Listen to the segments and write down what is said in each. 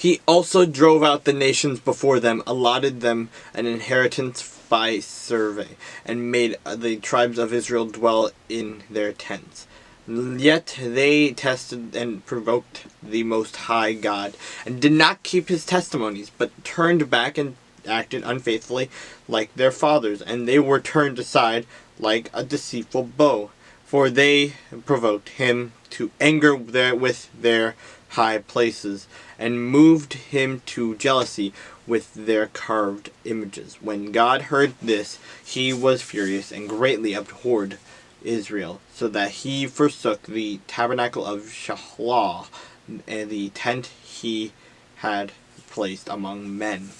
He also drove out the nations before them, allotted them an inheritance by survey, and made the tribes of Israel dwell in their tents. Yet they tested and provoked the Most High God, and did not keep his testimonies, but turned back and acted unfaithfully like their fathers, and they were turned aside like a deceitful bow. For they provoked him to anger with their high places, and moved him to jealousy with their carved images. When God heard this, he was furious and greatly abhorred Israel, so that he forsook the tabernacle of Shiloh, and the tent he had placed among men.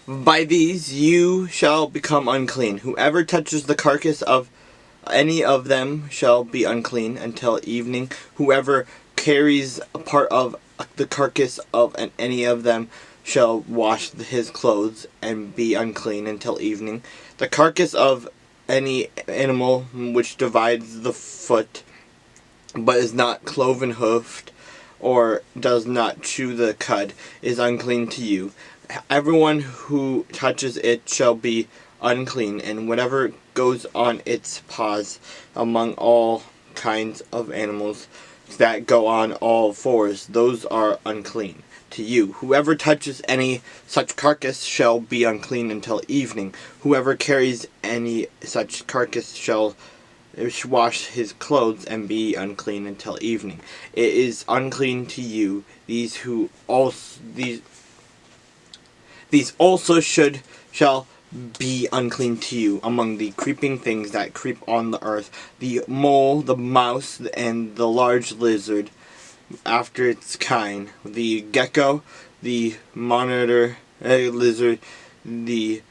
By these you shall become unclean. Whoever touches the carcass of any of them shall be unclean until evening. Whoever carries a part of the carcass of any of them shall wash his clothes and be unclean until evening. The carcass of any animal which divides the foot, but is not cloven hoofed, or does not chew the cud, is unclean to you. Everyone who touches it shall be unclean, and whatever goes on its paws among all kinds of animals that go on all fours, those are unclean to you. Whoever touches any such carcass shall be unclean until evening. Whoever carries any such carcass shall wash his clothes and be unclean until evening. It is unclean to you. These also shall be unclean to you among the creeping things that creep on the earth: the mole, the mouse, and the large lizard after its kind, the gecko, the monitor lizard, the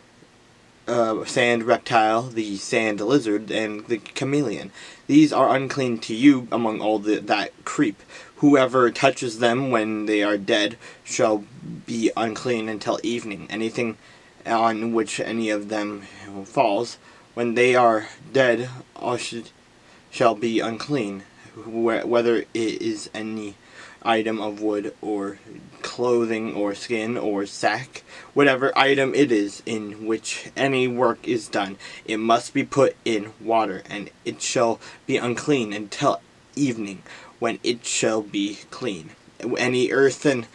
sand reptile, the sand lizard, and the chameleon. These are unclean to you among all that creep. Whoever touches them when they are dead shall be unclean until evening. Anything on which any of them falls when they are dead shall be unclean, whether it is any item of wood or clothing or skin or sack, whatever item it is in which any work is done, it must be put in water, and it shall be unclean until evening, when it shall be clean. Any earthen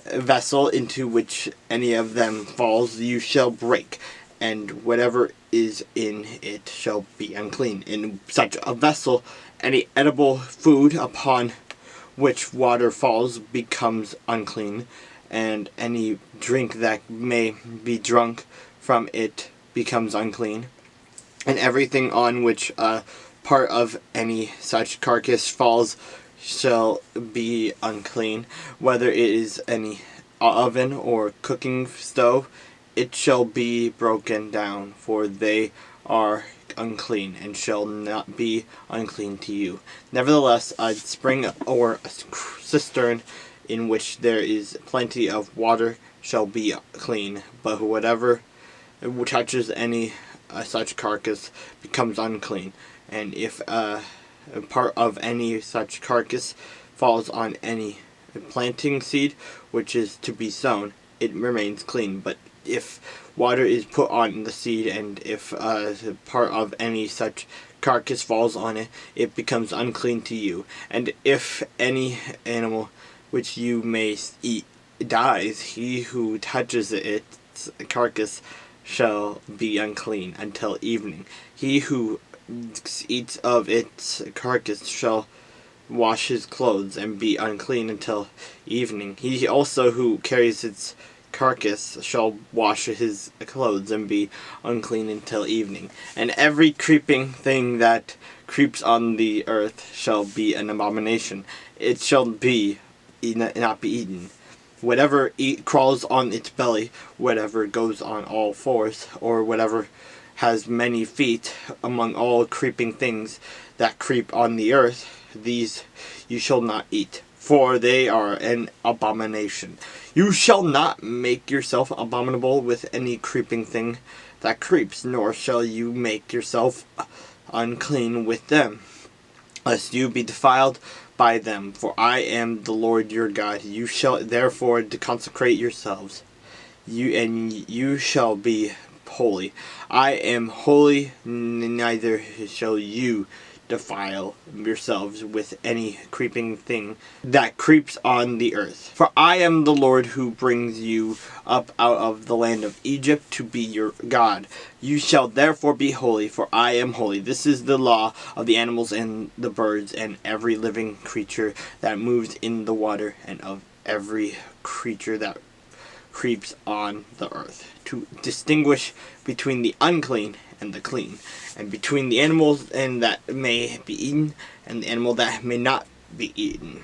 vessel into which any of them falls you shall break, and whatever is in it shall be unclean. In such a vessel any edible food upon which water falls becomes unclean, and any drink that may be drunk from it becomes unclean, and everything on which a part of any such carcass falls shall be unclean, whether it is any oven or cooking stove, it shall be broken down, for they are unclean, and shall not be unclean to you. Nevertheless, a spring or a cistern in which there is plenty of water shall be clean, but whatever touches any such carcass becomes unclean. And if a part of any such carcass falls on any planting seed which is to be sown, it remains clean. But if water is put on the seed, and if part of any such carcass falls on it, it becomes unclean to you. And if any animal which you may eat dies, he who touches its carcass shall be unclean until evening. He who eats of its carcass shall wash his clothes and be unclean until evening. He also who carries its carcass shall wash his clothes and be unclean until evening. And every creeping thing that creeps on the earth shall be an abomination. It shall be not be eaten. Whatever crawls on its belly, whatever goes on all fours, or whatever has many feet among all creeping things that creep on the earth, these you shall not eat. for they are an abomination. You shall not make yourself abominable with any creeping thing that creeps, nor shall you make yourself unclean with them, lest you be defiled by them. For I am the Lord your God. You shall therefore consecrate yourselves, you shall be holy. I am holy, neither shall you defile yourselves with any creeping thing that creeps on the earth. For I am the Lord who brings you up out of the land of Egypt to be your God. You shall therefore be holy, for I am holy. This is the law of the animals and the birds and every living creature that moves in the water, and of every creature that creeps on the earth, to distinguish between the unclean and the clean, and between the animals and that may be eaten and the animal that may not be eaten.